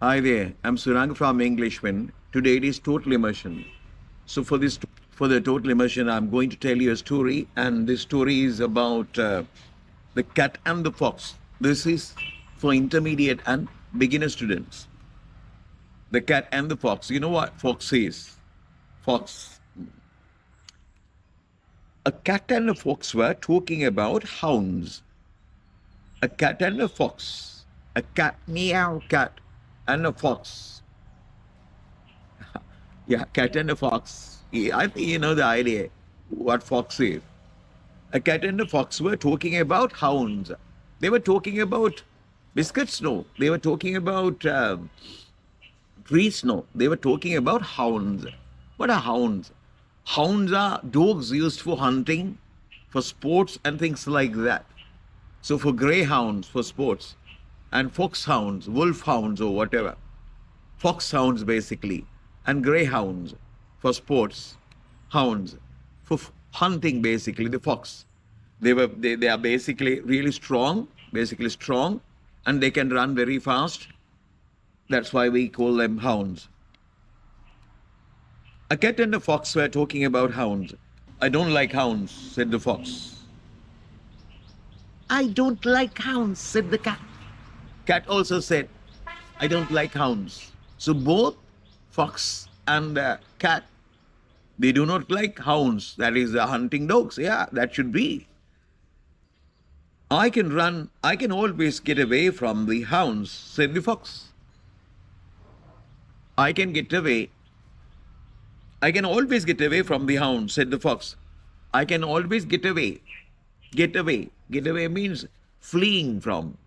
Hi there, I'm Surang from Englishman. Today it is total immersion. So for the total immersion, I'm going to tell you a story, and this story is about the cat and the fox. This is for intermediate and beginner students. The cat and the fox. You know what fox is? Fox. A cat and a fox were talking about hounds. A cat and a fox. A cat, meow cat, and a fox. Yeah, cat and a fox. Yeah, I think you know the idea what fox is. A cat and a fox were talking about hounds. They were talking about biscuits, no. They were talking about trees, no. They were talking about hounds. What are hounds? Hounds are dogs used for hunting, for sports, and things like that. So for greyhounds for sports, and foxhounds, wolfhounds, or whatever. Foxhounds basically, and greyhounds for sports, hounds for hunting basically. The fox, they are basically really strong, and they can run very fast. That's why we call them hounds. A cat and a fox were talking about hounds. I don't like hounds, said the fox. I don't like hounds, said the cat. Cat also said, I don't like hounds. So both fox and cat, they do not like hounds. That is hunting dogs. Yeah, that should be. I can always get away from the hounds, said the fox. I can get away. I can always get away from the hounds, said the fox. I can always get away. Get away. Get away means fleeing from,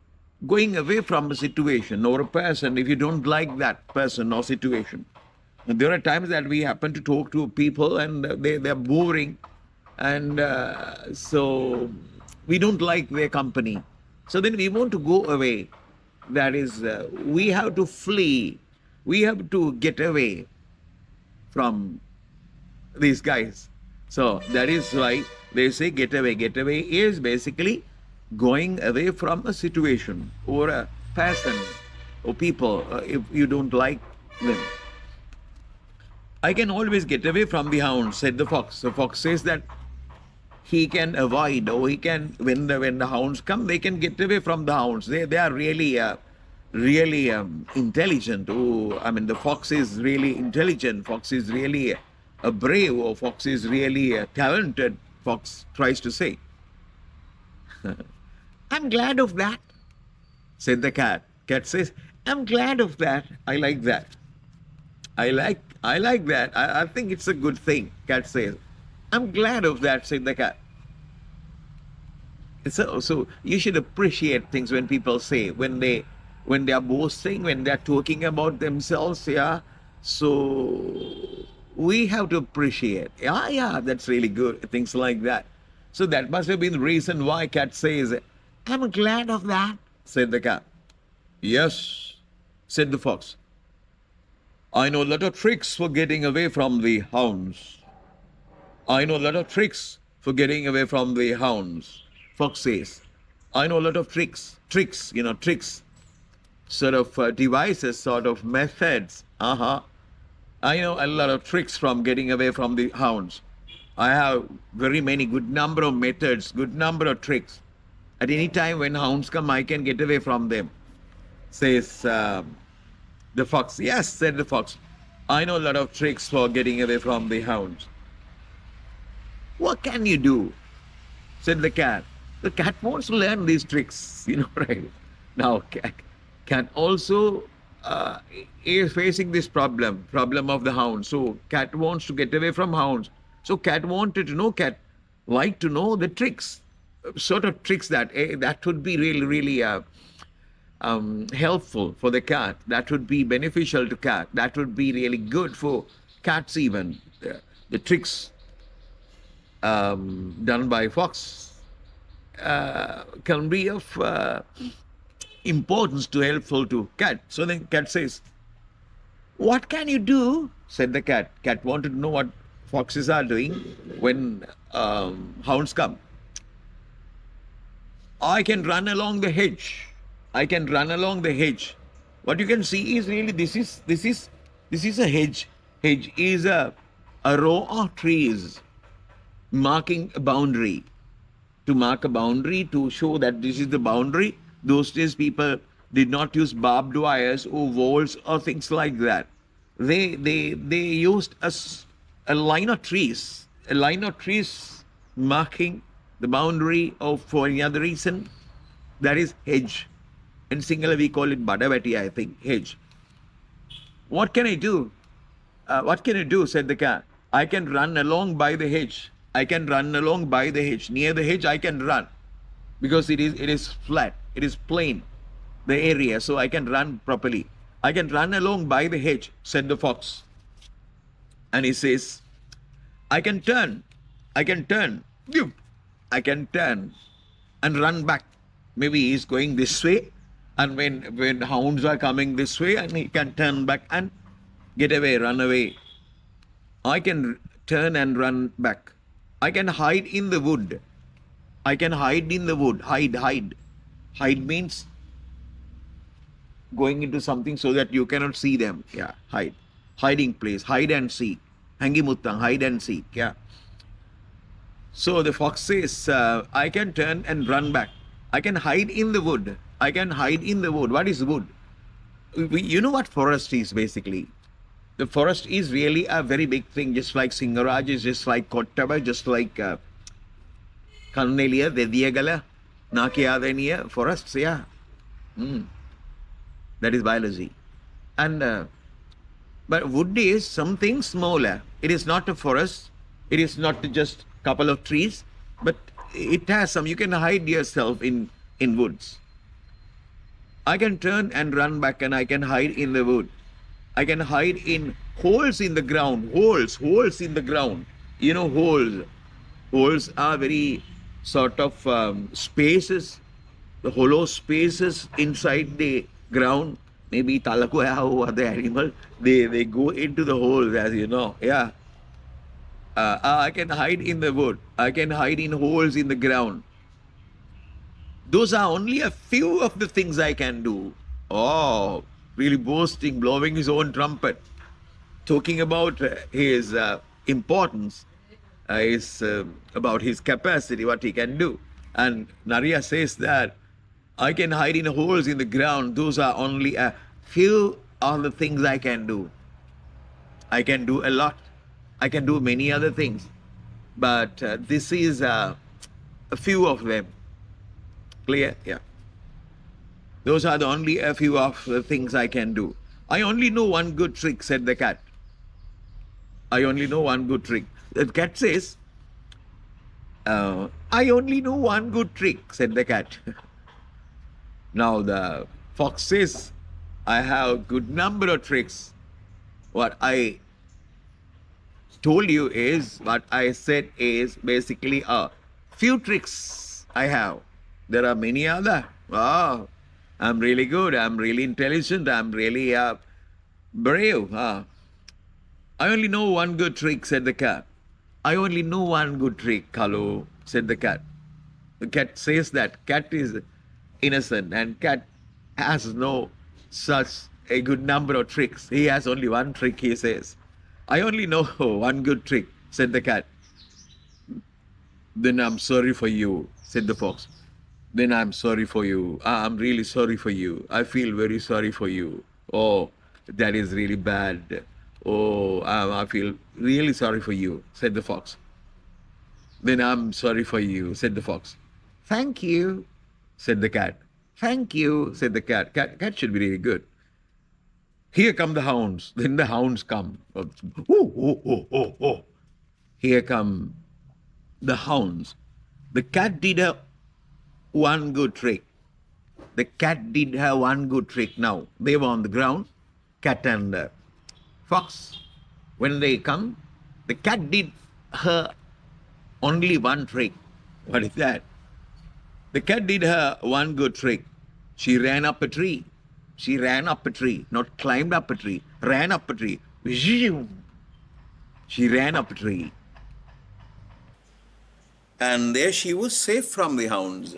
going away from a situation or a person if you don't like that person or situation. And there are times that we happen to talk to people and they're boring, and so we don't like their company. So then we want to go away. That is, we have to flee. We have to get away from these guys. So that is why they say get away. Get away is basically going away from a situation or a person or people if you don't like them. I can always get away from the hounds, said the fox. The fox says that he can avoid, or he can, when the hounds come, they can get away from the hounds. They are really intelligent. Oh, I mean, the fox is really intelligent. Fox is really a brave, or fox is really a talented. Fox tries to say. I'm glad of that, said the cat. Cat says, I'm glad of that. I like that. I like that. I think it's a good thing, cat says. I'm glad of that, said the cat. So you should appreciate things when people say, when they are boasting, when they're talking about themselves, yeah. So we have to appreciate. Yeah, that's really good. Things like that. So that must have been the reason why cat says, I'm glad of that, said the cat. Yes, said the fox. I know a lot of tricks for getting away from the hounds. I know a lot of tricks for getting away from the hounds, fox says. I know a lot of tricks, sort of devices, sort of methods. I know a lot of tricks from getting away from the hounds. I have very many, good number of methods, good number of tricks. At any time when hounds come, I can get away from them, says the fox. Yes, said the fox. I know a lot of tricks for getting away from the hounds. What can you do? Said the cat. The cat wants to learn these tricks, right? Now, cat also is facing this problem of the hound. So cat wants to get away from hounds. So cat wanted to know, cat like to know the tricks, sort of tricks that would be really helpful for the cat. That would be beneficial to cat. That would be really good for cats even. The tricks done by fox can be of importance to helpful to cat. So then cat says, what can you do? Said the cat. Cat wanted to know what foxes are doing when hounds come. I can run along the hedge. I can run along the hedge What you can see is really this is a hedge. Hedge is a row of trees marking a boundary. To mark a boundary, to show that this is the boundary. Those days people did not use barbed wires or walls or things like that. They used a line of trees, marking the boundary of for any other reason. That is hedge. In Sinhala we call it badavati, I think, hedge. What can I do? What can I do? Said the cat. I can run along by the hedge. I can run along by the hedge. Near the hedge, I can run because it is flat. It is plain, the area, so I can run properly. I can run along by the hedge, said the fox. And he says, I can turn. I can turn. Phew. I can turn and run back. Maybe he's going this way, and when hounds are coming this way, and he can turn back and get away, run away. I can turn and run back. I can hide in the wood. I can hide in the wood. Hide, hide. Hide means going into something so that you cannot see them. Yeah, hide. Hiding place. Hide and seek. Hangi muttang, hide and seek. Yeah. So the fox says, I can turn and run back. I can hide in the wood. I can hide in the wood. What is wood? You know what forest is basically? The forest is really a very big thing, just like Singaraj, just like Kottava, just like Kannelia, Vediyagala, Nakiyadaniya, forests, yeah. That is biology. And but wood is something smaller. It is not a forest. It is not just a couple of trees, but it has some. You can hide yourself in woods. I can turn and run back, and I can hide in the wood. I can hide in holes in the ground. Holes in the ground. You know, holes. Holes are very sort of spaces, the hollow spaces inside the ground. Maybe talakuya or other animal, they go into the holes, as you know. Yeah. I can hide in the wood. I can hide in holes in the ground. Those are only a few of the things I can do. Oh, really boasting, blowing his own trumpet, talking about his importance, is about his capacity, what he can do. And Narya says that I can hide in holes in the ground. Those are only a few of the things I can do. I can do a lot. I can do many other things. But this is a few of them. Clear? Yeah. Those are the only a few of the things I can do. I only know one good trick, said the cat. I only know one good trick. The cat says, I only know one good trick, said the cat. Now the fox says, I have a good number of tricks. What I told you is, what I said is basically a few tricks I have. There are many other. Oh, I'm really good. I'm really intelligent. I'm really brave. I only know one good trick, said the cat. I only know one good trick, Kalu, said the cat. The cat says that cat is innocent and cat has no such a good number of tricks. He has only one trick, he says. I only know one good trick, said the cat. Then I'm sorry for you, said the fox. Then I'm sorry for you. I'm really sorry for you. I feel very sorry for you. Oh, that is really bad. Oh, I feel really sorry for you, said the fox. Then I'm sorry for you, said the fox. Thank you, said the cat. Thank you, said the cat. Cat should be really good. Here come the hounds. Then the hounds come. Oh, oh, oh, oh, oh. Here come the hounds. The cat did one good trick. The cat did have one good trick now. They were on the ground, cat and fox. When they come, the cat did her only one trick. What is that? The cat did her one good trick. She ran up a tree. She ran up a tree, not climbed up a tree, ran up a tree. She ran up a tree. And there she was safe from the hounds.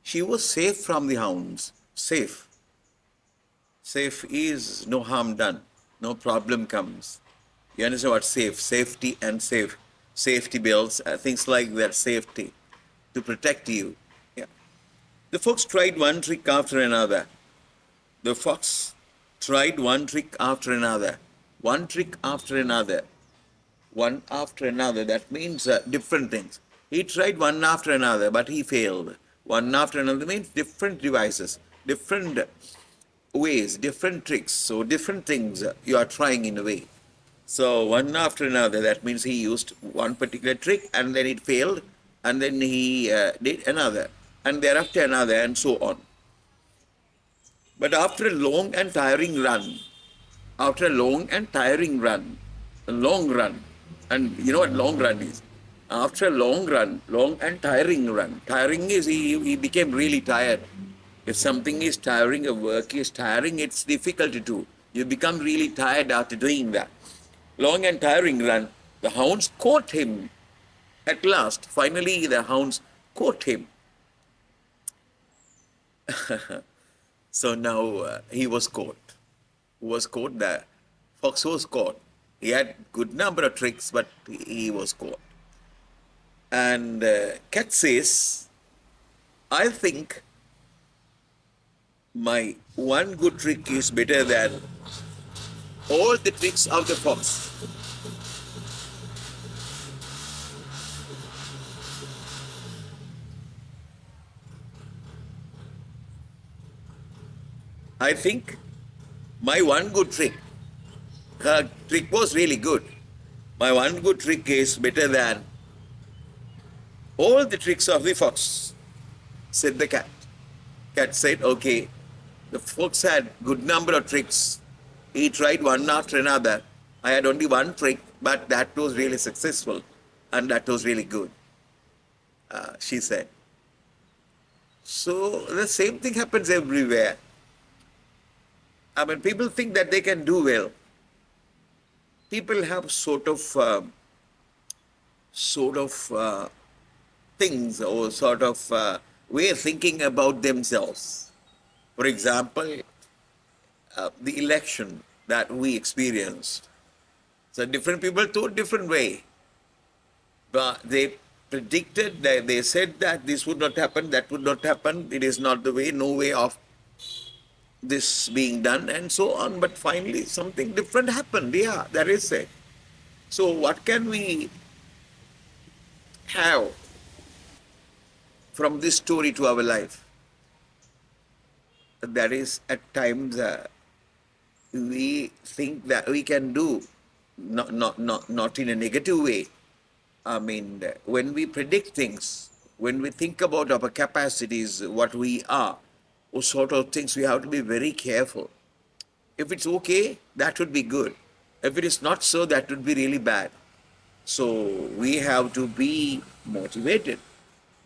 She was safe from the hounds. Safe. Safe is no harm done, no problem comes. You understand what safe? Safety and safe. Safety belts, things like that, safety to protect you. Yeah. The fox tried one trick after another. The fox tried one trick after another. One trick after another. One after another. That means different things. He tried one after another, but he failed. One after another means different devices, different ways, different tricks. So different things you are trying in a way. So one after another, that means he used one particular trick and then it failed, and then he did another, and thereafter another, and so on. But after a long and tiring run, after a long and tiring run, a long run, and you know what long run is? After a long run, long and tiring run, tiring is he became really tired. If something is tiring, a work is tiring, it's difficult to do. You become really tired after doing that. Long and tiring run, the hounds caught him. At last, finally, the hounds caught him. So now he was caught. Who was caught? The fox was caught. He had good number of tricks, but he was caught. And cat says, I think my one good trick is better than all the tricks of the fox. I think my one good trick, her trick was really good. My one good trick is better than all the tricks of the fox, said the cat. Cat said, okay, the fox had good number of tricks. He tried one after another. I had only one trick, but that was really successful, and that was really good, she said. So the same thing happens everywhere. I mean, people think that they can do well. People have sort of things or sort of way of thinking about themselves. For example, the election that we experienced. So different people thought different way. But they predicted, that they said that this would not happen, that would not happen, it is not the way, no way of this being done, and so on. But finally something different happened. Yeah, that is it. So what can we have from this story to our life? That is, at times we think that we can do, not in a negative way. I mean, when we predict things, when we think about our capacities, what we are, those sort of things, we have to be very careful. If it's okay, that would be good. If it is not so, that would be really bad. So we have to be motivated.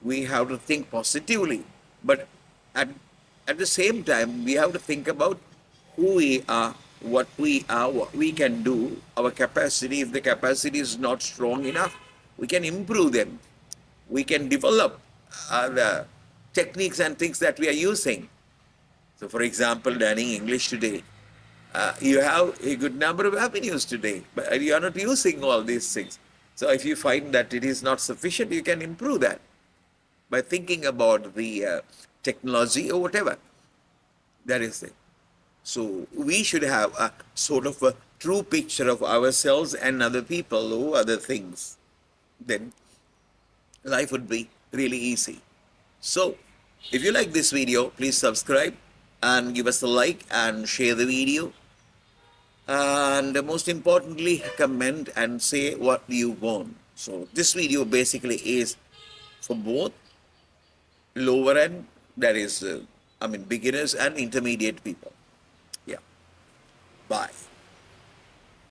We have to think positively. But at the same time, we have to think about who we are, what we can do, our capacity. If the capacity is not strong enough, we can improve them. We can develop the techniques and things that we are using. So, for example, learning English today, you have a good number of avenues today, but you are not using all these things. So, if you find that it is not sufficient, you can improve that by thinking about the technology or whatever. That is it. So, we should have a sort of a true picture of ourselves and other people or other things. Then life would be really easy. So, if you like this video, please subscribe and give us a like and share the video. And most importantly, comment and say what you want. So, this video basically is for both lower end, that is, beginners and intermediate people. Yeah. Bye.